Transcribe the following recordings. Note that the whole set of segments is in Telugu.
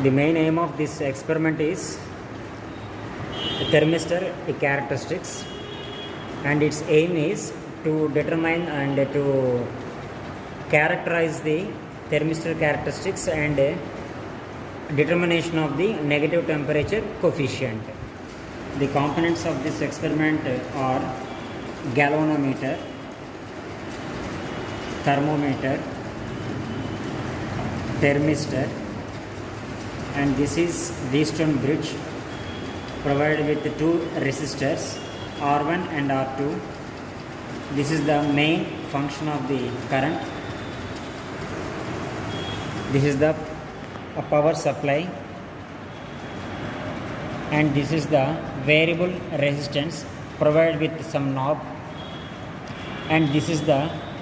The main aim of this experiment is thermistor characteristics, and its aim is to determine and to characterize the thermistor characteristics and determination of the negative temperature coefficient. The components of this experiment are galvanometer, thermometer, thermistor, and this is Wheatstone bridge provided with two resistors R1 and R2. This is the main function of the current. This is the power supply, and this is the variable resistance provided with some knob, and this is the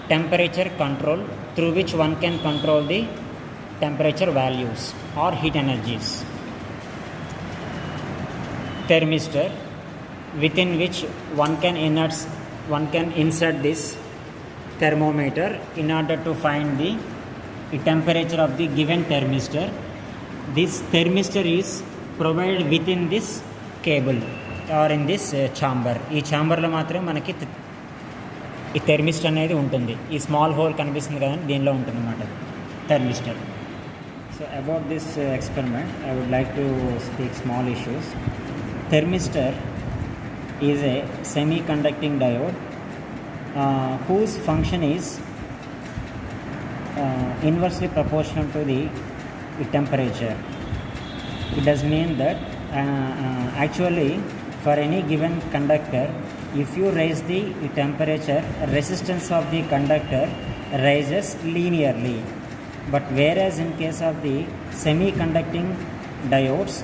temperature control through which one can control the temperature values or heat energies. Thermistor, within which one can insert this thermometer in order to find the temperature of the given thermistor. This thermistor is provided within this cable or in this chamber. ఈ ఛాంబర్లో మాత్రమే మనకి ఈ థెర్మిస్టర్ అనేది ఉంటుంది. ఈ స్మాల్ హోల్ కనిపిస్తుంది కదా, దీనిలో ఉంటుంది అన్నమాట thermistor. So about this experiment I would like to speak small issues. Thermistor is a semi-conducting diode whose function is inversely proportional to the temperature. It does mean that actually for any given conductor, if you raise the temperature, resistance of the conductor rises linearly. But whereas in case of the semi-conducting diodes,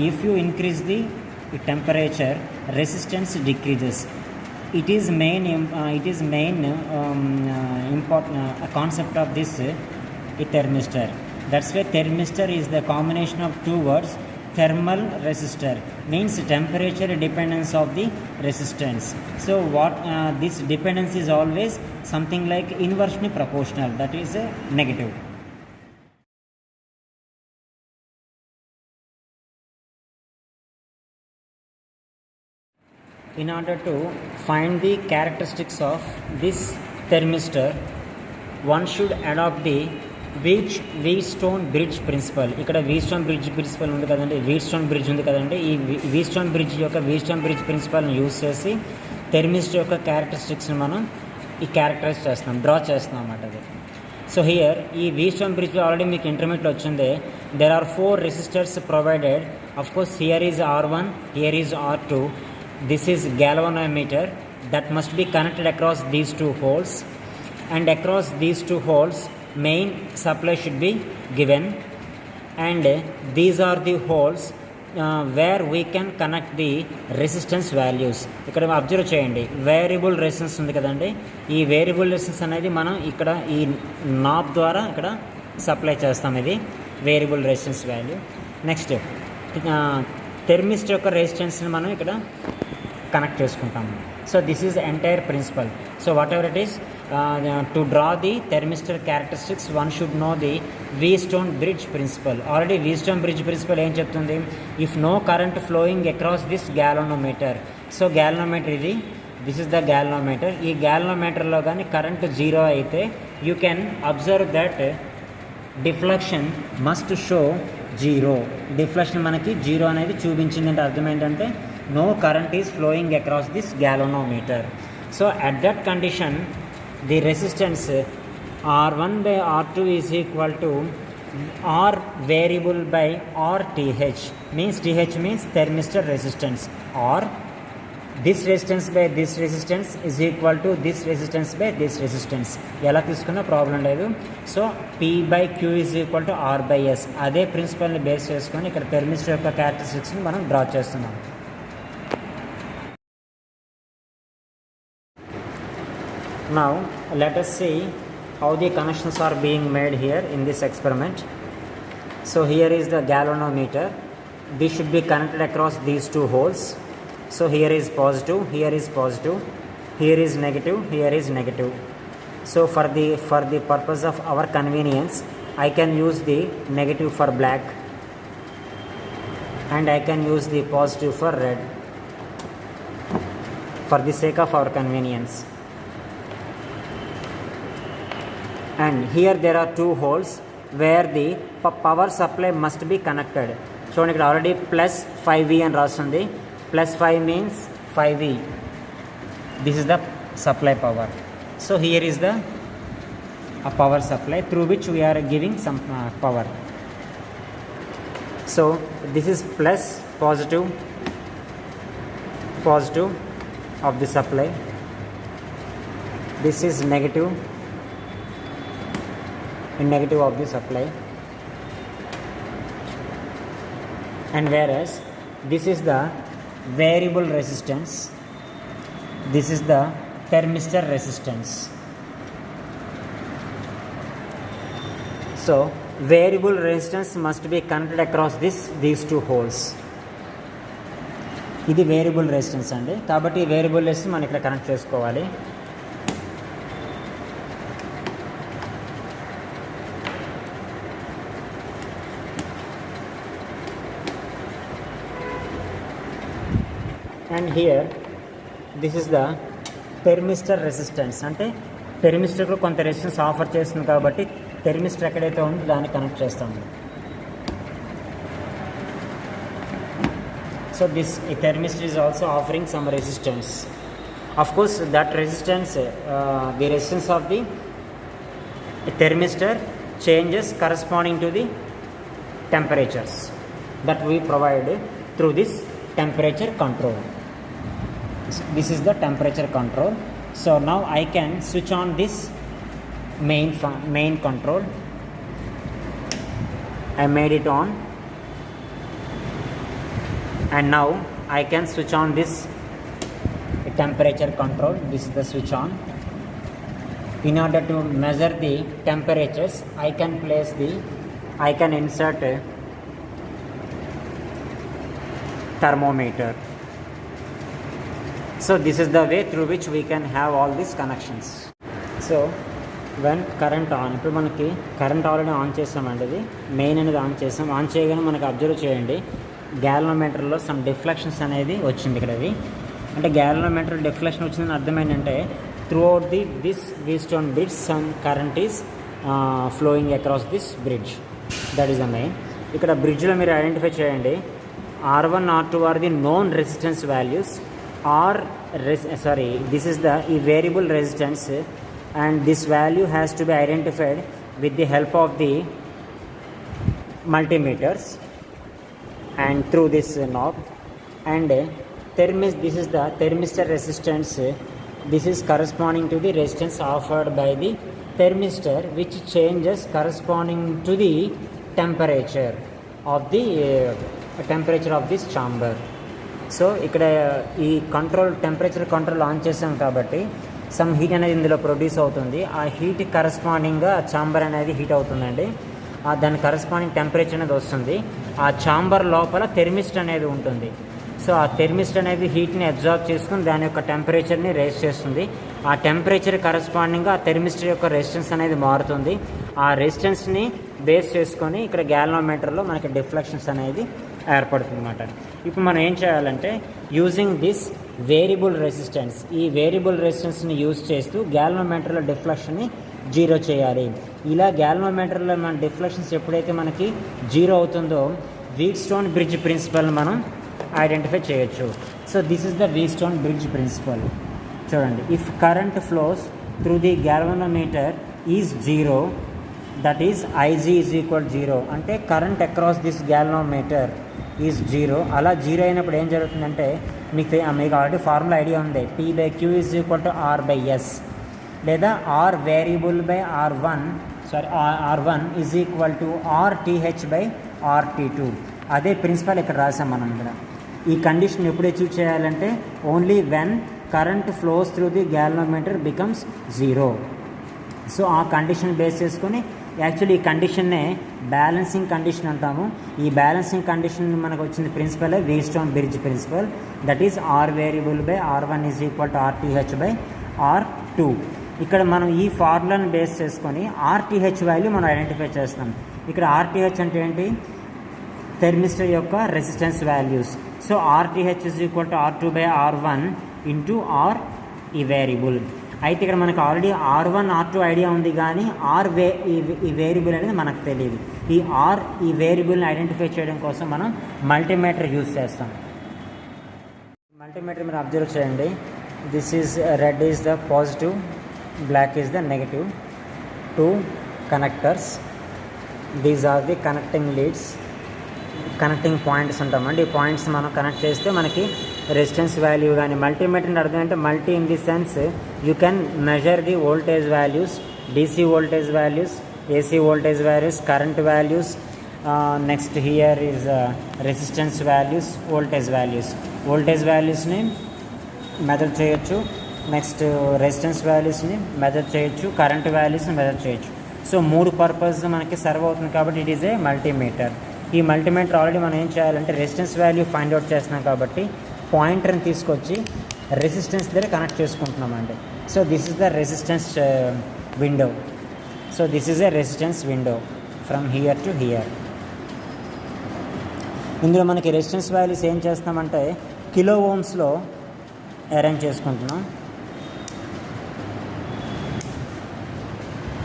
if you increase the temperature, resistance decreases. It is main important concept of this thermistor. That's why thermistor is the combination of two words. Thermal resistor means temperature dependence of the resistance. So what this dependence is always something like inversely proportional, that is a negative. In order to find the characteristics of this thermistor, one should adopt the Wheatstone bridge principle. ఇక్కడ Wheatstone bridge principle ఉంది కదండి, Wheatstone bridge ఉంది కదండి. ఈ Wheatstone bridge principleని యూజ్ చేసి థెర్మిస్టర్ యొక్క క్యారెక్టరిస్టిక్స్ని మనం క్యారెక్టరైజ్ చేస్తున్నాం, డ్రా చేస్తున్నాం అన్నమాట అది. సో హియర్ ఈ Wheatstone bridge ఆల్రెడీ మీకు ఇంటర్మీడియట్లో వచ్చింది. There are 4 resistors provided. Of course here is R1, here is R2. This is galvanometer that must be connected across these two holes, and across these two holes main supply should be given, and these are the holes where we can connect the resistance values. ఇక్కడ అబ్జర్వ్ చేయండి, వేరియబుల్ రెసిస్టెన్స్ ఉంది కదండి. ఈ వేరియబుల్ రెసిస్టెన్స్ అనేది మనం ఇక్కడ ఈ నాబ్ ద్వారా ఇక్కడ సప్లై చేస్తాం. ఇది variable resistance value. Next thermistor యొక్క రెసిస్టెన్స్ని మనం ఇక్కడ కనెక్ట్ చేసుకుంటాము. So this is entire principle. So whatever it is, to draw the thermistor characteristics one should know the Wheatstone bridge principle. Already Wheatstone bridge principle ఏం చెప్తుంది, if no current flowing across this galvanometer. So galvanometer ఇది, దిస్ ఇస్ ద గ్యాలనోమీటర్. ఈ గ్యాలనోమీటర్లో కానీ కరెంట్ జీరో అయితే you can observe that deflection must show zero. Deflection మనకి జీరో అనేది చూపించిందంటే అర్థం ఏంటంటే no current is flowing across this galvanometer. So at that condition the resistance R1 by R2 is equal to R variable by RTH. Means TH means thermistor resistance, or this resistance by this resistance is equal to this resistance by this resistance. ఎలా తీసుకున్నా ప్రాబ్లం లేదు. So P by Q is equal to R by S. అదే ప్రిన్సిపల్ని బేస్ చేసుకొని ఇక్కడ థెర్మిస్టర్ యొక్క క్యారెక్టరిస్టిక్స్ని మనం డ్రా చేస్తున్నాం. Now let us see how the connections are being made here in this experiment. So here is the galvanometer. This should be connected across these two holes. So here is positive, here is positive, here is negative, here is negative. So for the purpose of our convenience, I can use the negative for black and I can use the positive for red for the sake of our convenience. And here there are two holes where the power supply must be connected. చూడండి ఇక్కడ ఆల్రెడీ ప్లస్ 5V అని రాస్తుంది. Plus 5 means 5V. This is the supply power. So here is the power supply through which we are giving some power. So this is plus positive of the supply. This is negative of the supply, and whereas this is the variable resistance, this is the thermistor resistance. So variable resistance must be connected across these two holes. ఇది వేరియబుల్ రెసిస్టెన్స్ అండి, కాబట్టి ఈ వేరియబుల్ రెసిస్టెన్స్ మనం ఇక్కడ కనెక్ట్ చేసుకోవాలి. And here this is the thermistor resistance. అంటే థెర్మిస్టర్లో కొంత రెసిస్టెన్స్ ఆఫర్ చేస్తుంది కాబట్టి థెర్మిస్టర్ ఎక్కడైతే ఉందో దాన్ని కనెక్ట్ చేస్తాము. So this thermistor is also offering some resistance. Of course, that resistance, the resistance of the thermistor changes corresponding to the temperatures that we provide through this temperature control. This is the temperature control. So now I can switch on this main control. I made it on, and now I can switch on this temperature control. This is the switch on. In order to measure the temperatures, I can insert a thermometer. So this is the way through which we can have all these connections. So when current on, ఇప్పుడు మనకి కరెంట్ ఆల్రెడీ ఆన్ చేసామండి. ఇది మెయిన్ అనేది ఆన్ చేసాం. ఆన్ చేయగానే మనకు అబ్జర్వ్ చేయండి, గ్యాలనోమీటర్లో సమ్ డిఫ్లెక్షన్స్ అనేది వచ్చింది. ఇక్కడ అది అంటే గ్యాలనోమీటర్ డిఫ్లెక్షన్ వచ్చిందని అర్థం ఏంటంటే throughout this Wheatstone bridge some current is flowing across this bridge. That is the main. ఇక్కడ బ్రిడ్జ్లో మీరు ఐడెంటిఫై చేయండి, R1 R2 are the known resistance values. This is the ఈ variable resistance, and this value has to be identified with the help of the multimeters and through this knob. And this is the thermistor resistance. This is corresponding to the resistance offered by the thermistor, which changes corresponding to the temperature of this chamber. So ఇక్కడ ఈ టెంపరేచర్ కంట్రోల్ ఆన్ చేసాం కాబట్టి సమ్ హీట్ అనేది ఇందులో ప్రొడ్యూస్ అవుతుంది. ఆ హీట్ కరస్పాండింగ్గా ఛాంబర్ అనేది హీట్ అవుతుందండి. దాని కరస్పాండింగ్ టెంపరేచర్ అనేది వస్తుంది. ఆ ఛాంబర్ లోపల థెర్మిస్టర్ అనేది ఉంటుంది. సో ఆ థెర్మిస్టర్ అనేది హీట్ని అబ్జార్బ్ చేసుకుని దాని యొక్క టెంపరేచర్ని రేస్ చేస్తుంది. ఆ టెంపరేచర్ కరస్పాండింగ్గా ఆ థెర్మిస్టర్ యొక్క రెసిస్టెన్స్ అనేది మారుతుంది. ఆ రెసిస్టెన్స్ని బేస్ చేసుకొని ఇక్కడ గ్యాలనోమీటర్లో మనకి డిఫ్లెక్షన్స్ అనేది ఏర్పడుతుంది అన్నమాట. ఇప్పుడు మనం ఏం చేయాలంటే యూజింగ్ దిస్ వేరియబుల్ రెసిస్టెన్స్, ఈ వేరియబుల్ రెసిస్టెన్స్ని యూజ్ చేస్తూ గ్యాలనోమీటర్లో డిఫ్లెక్షన్ని జీరో చేయాలి. ఇలా గ్యాలనోమీటర్లో మన డిఫ్లెక్షన్స్ ఎప్పుడైతే మనకి జీరో అవుతుందో వీట్స్టోన్ బ్రిడ్జ్ ప్రిన్సిపల్ మనం ఐడెంటిఫై చేయొచ్చు. So this is the Wheatstone bridge principle. చూడండి, if current flows through the galvanometer is zero, that is IG is equal zero. అంటే current across this galvanometer is zero. అలా జీరో అయినప్పుడు ఏం జరుగుతుందంటే మీకు ఆల్రెడీ ఫార్ములా ఐడియా ఉంది, P/Q is equal to R/S, లేదా R variable by R1 is equal to RTH/RT2. అదే ప్రిన్సిపల్ ఇక్కడ రాసాం మనం. ఇక్కడ ఈ కండిషన్ ఎప్పుడు అచీవ్ చేయాలంటే only when current flows through the galvanometer becomes zero. So ఆ కండిషన్ బేస్ చేసుకొని యాక్చువల్లీ ఈ కండిషన్నే బ్యాలెన్సింగ్ కండిషన్ అంటాము. ఈ బ్యాలెన్సింగ్ కండిషన్ మనకు వచ్చిన principle Wheatstone bridge principle. That is R variable by R1 is equal to RTH/R2. ఇక్కడ మనం ఈ ఫార్ములాను బేస్ చేసుకొని RTH వాల్యూ మనం ఐడెంటిఫై చేస్తాం. ఇక్కడ RTH అంటే ఏంటి? థెర్మిస్టర్ యొక్క resistance values. So RTH is equal to R2/R1 into R ఈ వేరియబుల్. అయితే ఇక్కడ మనకు ఆల్రెడీ R1 R2 ఐడియా ఉంది, కానీ ఈ వేరియబుల్ అనేది మనకు తెలియదు. ఈ వేరియబుల్ని ఐడెంటిఫై చేయడం కోసం మనం మల్టీమీటర్ యూజ్ చేస్తాం. మల్టీమీటర్ మీరు అబ్జర్వ్ చేయండి. This is red is the positive, black is the negative. 2 connectors, these are the connecting leads, connecting points ఉంటామండి. ఈ పాయింట్స్ మనం కనెక్ట్ చేస్తే మనకి రెసిస్టెన్స్ వాల్యూ కానీ, మల్టీమీటర్ అర్థం అంటే multi in the sense you can measure the voltage values, DC voltage values, AC voltage values, current values. Next here is resistance values, voltage వాల్యూస్ని మెజర్ చేయొచ్చు. నెక్స్ట్ రెసిస్టెన్స్ వాల్యూస్ని మెజర్ చేయొచ్చు, కరెంట్ వాల్యూస్ని మెజర్ చేయొచ్చు. సో 3 పర్పస్ మనకి సర్వ్ అవుతుంది కాబట్టి ఇట్ ఈజ్ ఏ మల్టీమీటర్. ఈ మల్టీమీటర్ ఆల్రెడీ మనం ఏం చేయాలంటే రెసిస్టెన్స్ వాల్యూ ఫైండ్ అవుట్ చేస్తున్నాం కాబట్టి పాయింటర్ని తీసుకొచ్చి రెసిస్టెన్స్ దగ్గర కనెక్ట్ చేసుకుంటున్నామండి. So this is the resistance window. So this is a resistance window from here to here. ఇందులో మనకి రెసిస్టెన్స్ వాల్యూస్ ఏం చేస్తామంటే కిలో ఓమ్స్లో అరేంజ్ చేసుకుంటున్నాం.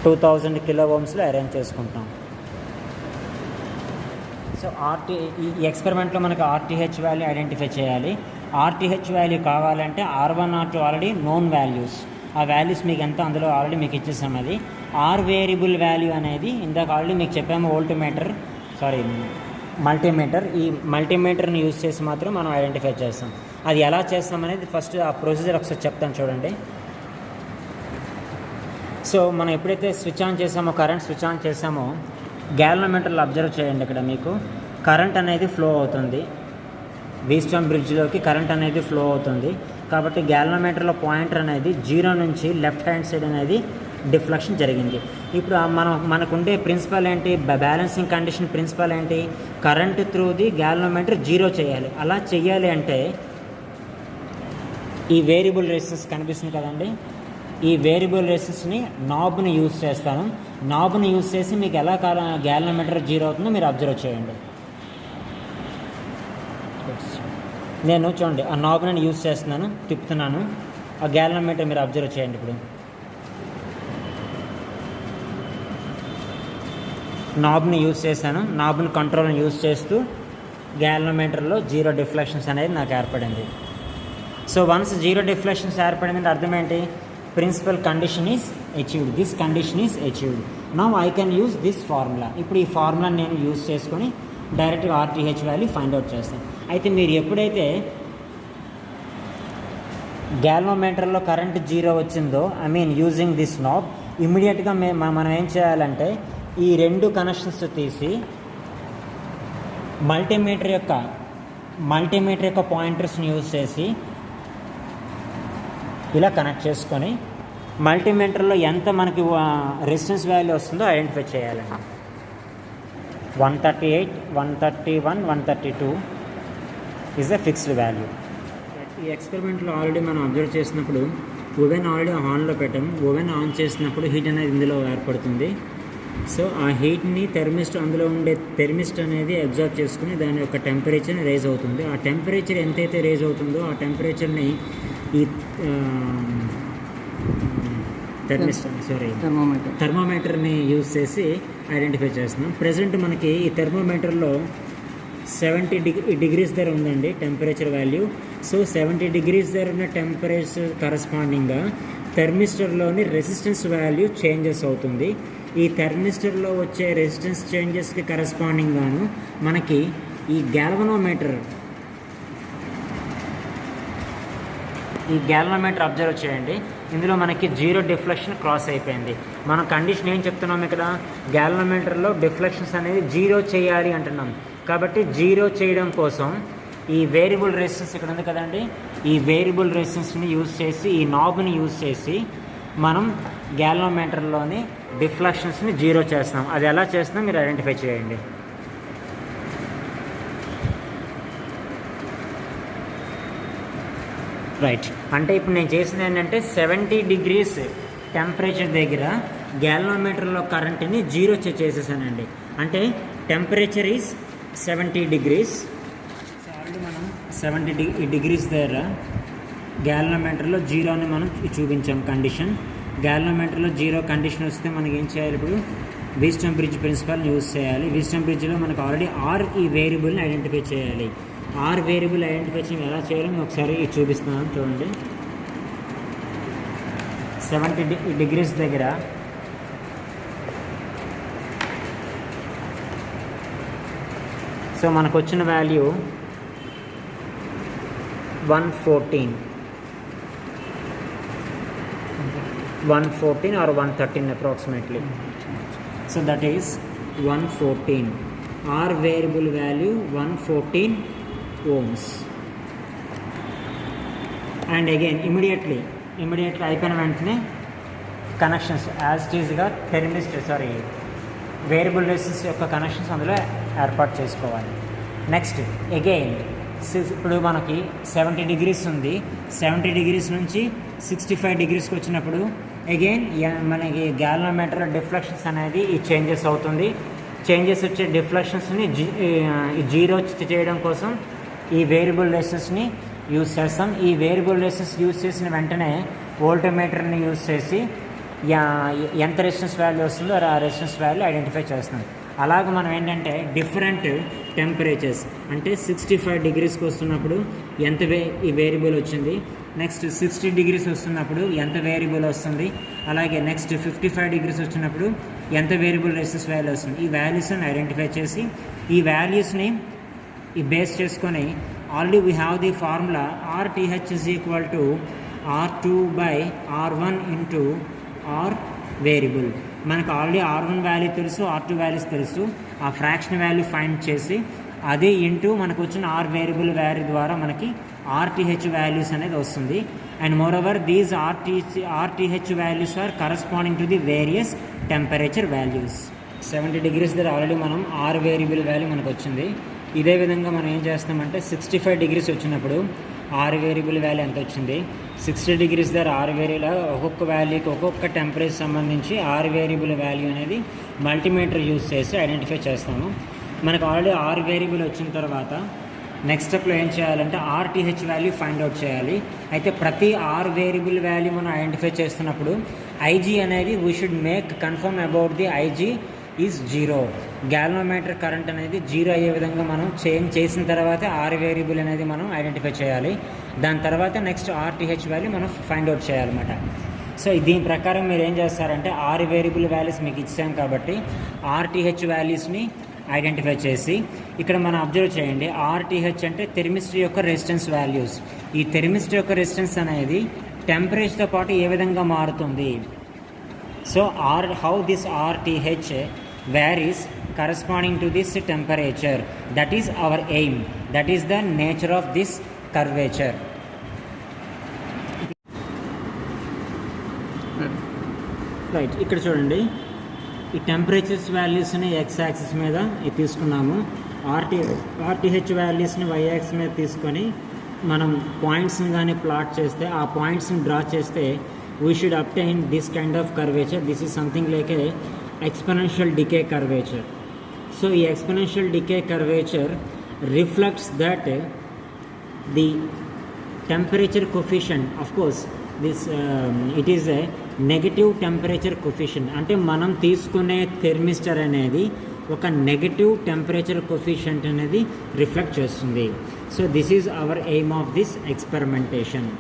2000 కిలో ఓమ్స్లో అరేంజ్ చేసుకుంటాం. సో ఈ ఎక్స్పెరిమెంట్లో మనకు RTH వాల్యూ ఐడెంటిఫై చేయాలి. RTH వాల్యూ కావాలంటే R1 R2 already known values, ఆ వాల్యూస్ మీకు ఎంత అందులో ఆల్రెడీ మీకు ఇచ్చేసాం. అది R వేరియబుల్ వాల్యూ అనేది ఇందాక ఆల్రెడీ మీకు చెప్పాము, మల్టీమీటర్. ఈ మల్టీమీటర్ని యూజ్ చేసి మాత్రం మనం ఐడెంటిఫై చేస్తాం. అది ఎలా చేస్తాం అనేది ఫస్ట్ ఆ ప్రొసీజర్ ఒకసారి చెప్తాను చూడండి. సో మనం ఎప్పుడైతే స్విచ్ ఆన్ చేసామో, కరెంట్ స్విచ్ ఆన్ చేసామో, గ్యాలనోమీటర్లో అబ్జర్వ్ చేయండి. ఇక్కడ మీకు కరెంట్ అనేది ఫ్లో అవుతుంది, వీస్టోన్ బ్రిడ్జ్లోకి కరెంట్ అనేది ఫ్లో అవుతుంది. కాబట్టి గ్యాలనోమీటర్లో పాయింటర్ అనేది 0 నుంచి లెఫ్ట్ హ్యాండ్ సైడ్ అనేది డిఫ్లెక్షన్ జరిగింది. ఇప్పుడు మనకుండే ప్రిన్సిపల్ ఏంటి, బ్యాలెన్సింగ్ కండిషన్ ప్రిన్సిపల్ ఏంటి, కరెంట్ త్రూ ది గ్యాలనోమీటర్ 0 చేయాలి. అలా చేయాలి అంటే ఈ వేరియబుల్ రెసిస్టెన్స్ కనిపిస్తుంది కదండి, ఈ వేరియబుల్ రెసిస్టెన్స్ని నాబ్ని యూజ్ చేస్తాను. నాబ్ని యూజ్ చేసి మీకు ఎలా గ్యాలనోమీటర్ 0 అవుతుందో మీరు అబ్జర్వ్ చేయండి. నేను చూడండి ఆ నాబ్ని నేను యూజ్ చేస్తున్నాను, తిప్పుతున్నాను. ఆ గ్యాలనోమీటర్ మీరు అబ్జర్వ్ చేయండి. ఇప్పుడు నాబ్ని యూజ్ చేశాను, నాబ్ని కంట్రోల్ని యూజ్ చేస్తూ గ్యాలనోమీటర్లో 0 డిఫ్లెక్షన్స్ అనేది నాకు ఏర్పడింది. సో వన్స్ 0 డిఫ్లెక్షన్స్ ఏర్పడిందంటే అర్థం ఏంటి, principle condition is achieved, this condition is achieved. Now I can use this formula. ఇప్పుడు ఈ ఫార్ములాని నేను యూజ్ చేసుకొని డైరెక్ట్గా RTH వాల్యూ ఫైండ్ అవుట్ చేస్తాను. అయితే మీరు ఎప్పుడైతే గ్యాలనోమీటర్లో కరెంట్ 0 వచ్చిందో, యూజింగ్ దిస్ నాబ్, ఇమ్మీడియట్గా మనం ఏం చేయాలంటే ఈ 2 కనెక్షన్స్ తీసి మల్టీమీటర్ యొక్క పాయింటర్స్ని యూజ్ చేసి ఇలా కనెక్ట్ చేసుకొని మల్టీమీటర్లో ఎంత మనకి రెసిస్టెన్స్ వాల్యూ వస్తుందో ఐడెంటిఫై చేయాలండి. 138, 131, 132 ఈజ్ ఎ ఫిక్స్డ్ వాల్యూ. ఈ ఎక్స్పెరిమెంట్లో ఆల్రెడీ మనం అబ్జర్వ్ చేసినప్పుడు ఓవెన్ ఆల్రెడీ ఆన్లో పెట్టాము. ఓవెన్ ఆన్ చేసినప్పుడు హీట్ అనేది ఇందులో ఏర్పడుతుంది. సో ఆ హీట్ని అందులో ఉండే థెర్మిస్ట్ అనేది అబ్జర్వ్ చేసుకుని దాని యొక్క టెంపరేచర్ని రేజ్ అవుతుంది. ఆ టెంపరేచర్ ఎంతైతే రేజ్ అవుతుందో ఆ టెంపరేచర్ని ఈ థర్మోమీటర్ని యూజ్ చేసి ఐడెంటిఫై చేస్తున్నాం. ప్రజెంట్ మనకి ఈ థర్మోమీటర్లో 70 degrees దగ్గర ఉందండి టెంపరేచర్ వాల్యూ. సో 70 degrees దగ్గర ఉన్న టెంపరేచర్ కరస్పాండింగ్గా థెర్మిస్టర్లోని రెసిస్టెన్స్ వాల్యూ చేంజెస్ అవుతుంది. ఈ థెర్మిస్టర్లో వచ్చే రెసిస్టెన్స్ చేంజెస్కి కరస్పాండింగ్గాను మనకి ఈ గ్యాల్వనోమీటర్ అబ్జర్వ్ చేయండి. ఇందులో మనకి 0 డిఫ్లెక్షన్ క్రాస్ అయిపోయింది. మనం కండిషన్ ఏం చెప్తున్నాం ఇక్కడ, గ్యాల్వనోమీటర్లో డిఫ్లెక్షన్స్ అనేది 0 చేయాలి అంటున్నాం. కాబట్టి 0 చేయడం కోసం ఈ వేరియబుల్ రెసిస్టెన్స్ ఇక్కడ ఉంది కదండి, ఈ వేరియబుల్ రెసిస్టెన్స్ని యూజ్ చేసి, ఈ నాబ్ని యూజ్ చేసి మనం గ్యాల్వనోమీటర్లోని డిఫ్లెక్షన్స్ని 0 చేస్తాం. అది ఎలా చేస్తున్నాం మీరు ఐడెంటిఫై చేయండి. రైట్, అంటే ఇప్పుడు నేను చేసింది ఏంటంటే 70 degrees టెంపరేచర్ దగ్గర గ్యాల్వనోమీటర్లో కరెంట్ని 0 చేసేసానండి. అంటే temperature is 70 degrees. So already మనం 70 degrees దగ్గర గ్యాలనోమీటర్లో జీరోని మనం చూపించాం కండిషన్. గ్యాలనోమీటర్లో జీరో కండిషన్ వస్తే మనకి ఏం చేయాలి, ఇప్పుడు వీస్టన్ బ్రిడ్జ్ ప్రిన్సిపల్ని యూజ్ చేయాలి. వీస్టన్ బ్రిడ్జ్లో మనకు ఆల్రెడీ ఆర్ ఈ వేరియబుల్ని ఐడెంటిఫై చేయాలి. ఆర్ వేరియబుల్ ఐడెంటిఫై చేయడం ఎలా చేయాలో నేను ఒకసారి చూపిస్తున్నాను చూడండి. 70 degrees దగ్గర సో మనకు వచ్చిన value 114 or 113 approximately. So that is 114. R variable value 114 ohms. And again immediately అయిపోయిన వెంటనే కనెక్షన్స్ యాజ్ ఇట్ ఈజ్గా వేరియబుల్ రెసిస్టెన్స్ యొక్క కనెక్షన్స్ అందులో ఏర్పాటు చేసుకోవాలి. నెక్స్ట్ అగైన్ ఇప్పుడు మనకి 70 degrees ఉంది. 70 degrees నుంచి 65 degreesకి వచ్చినప్పుడు అగైన్ మనకి గ్యాలనోమీటర్ డిఫ్లెక్షన్స్ అనేది ఈ చేంజెస్ అవుతుంది. చేంజెస్ వచ్చే డిఫ్లెక్షన్స్ని జీరో చేయడం కోసం ఈ వేరియబుల్ రెసిస్టెన్స్ని యూజ్ చేస్తాం. ఈ వేరియబుల్ రెసిస్టెన్స్ యూజ్ చేసిన వెంటనే వోల్టమీటర్ని యూజ్ చేసి ఎంత రెసిస్టెన్స్ వాల్యూ వస్తుందో ఆ రెసిస్టెన్స్ వాల్యూ ఐడెంటిఫై చేస్తున్నాం. అలాగే మనం ఏంటంటే డిఫరెంట్ టెంపరేచర్స్ అంటే 65 degreesకి వస్తున్నప్పుడు ఎంత ఈ వేరియబుల్ వచ్చింది, నెక్స్ట్ 60 degrees వస్తున్నప్పుడు ఎంత వేరియబుల్ వస్తుంది, అలాగే నెక్స్ట్ 55 degrees వచ్చినప్పుడు ఎంత వేరియబుల్ రెసిస్టెన్స్ వాల్యూ వస్తుంది. ఈ వాల్యూస్ని ఐడెంటిఫై చేసి ఈ వాల్యూస్ని బేస్ చేసుకొని already we have the formula RTH is equal to R2/R1 into R variable. మనకు ఆల్రెడీ R1 వాల్యూ తెలుసు, R2 వాల్యూస్ తెలుసు. ఆ ఫ్రాక్షన్ వాల్యూ ఫైండ్ చేసి అదే ఇంటూ మనకు వచ్చిన R వేరియబుల్ వాల్యూ ద్వారా మనకి RTH వాల్యూస్ అనేది వస్తుంది. And moreover these RTH values are corresponding to the various temperature values. 70 degrees దగ్గర ఆల్రెడీ మనం R వేరియబుల్ వాల్యూ మనకు వచ్చింది. ఇదే విధంగా మనం ఏం చేస్తామంటే 65 degrees వచ్చినప్పుడు R వేరియబుల్ వాల్యూ ఎంత వచ్చింది, 60 degrees దగ్గర R వేరియబుల్ ఒక్కొక్క వాల్యూకి ఒక్కొక్క టెంపరేచర్ సంబంధించి R వేరియబుల్ వాల్యూ అనేది మల్టీమీటర్ యూజ్ చేసి ఐడెంటిఫై చేస్తాము. మనకు ఆల్రెడీ R వేరియబుల్ వచ్చిన తర్వాత నెక్స్ట్ స్టెప్లో ఏం చేయాలంటే RTH వాల్యూ ఫైండ్ అవుట్ చేయాలి. అయితే ప్రతి R వేరియబుల్ వాల్యూ మనం ఐడెంటిఫై చేస్తున్నప్పుడు IG అనేది we should make confirm about the IG is zero. Galvanometer current అనేది జీరో అయ్యే విధంగా మనం చేంజ్ చేసిన తర్వాత R వేరియబుల్ అనేది మనం ఐడెంటిఫై చేయాలి. దాని తర్వాత నెక్స్ట్ RTH వాల్యూ మనం ఫైండ్ అవుట్ చేయాలన్నమాట. సో దీని ప్రకారం మీరు ఏం చేస్తారంటే R వేరియబుల్ వాల్యూస్ మీకు ఇచ్చాం కాబట్టి RTH వాల్యూస్ని ఐడెంటిఫై చేసి ఇక్కడ మనం అబ్జర్వ్ చేయండి. RTH అంటే థెర్మిస్టర్ యొక్క రెసిస్టెన్స్ వాల్యూస్. ఈ థెర్మిస్టర్ యొక్క రెసిస్టెన్స్ అనేది టెంపరేచర్తో పాటు ఏ విధంగా మారుతుంది. So how this RTH varies corresponding to this temperature. That is our aim. That is the nature of this curvature. Right, ఇక్కడ చూడండి ఈ టెంపరేచర్స్ వాల్యూస్ని x యాక్సిస్ మీద తీసుకున్నాము. RTH వాల్యూస్ని y యాక్సిస్ మీద తీసుకొని మనం పాయింట్స్ని కానీ ప్లాట్ చేస్తే ఆ పాయింట్స్ని డ్రా చేస్తే we should obtain this kind of curvature. This is something like a exponential decay curvature. So the exponential decay curvature reflects that the temperature coefficient, of course this it is a negative temperature coefficient. అంటే మనం తీసుకునే థెర్మిస్టర్ అనేది ఒక నెగటివ్ టెంపరేచర్ కోఫిషియంట్ అనేది రిఫ్లెక్ట్ చేస్తుంది. So this is our aim of this experimentation.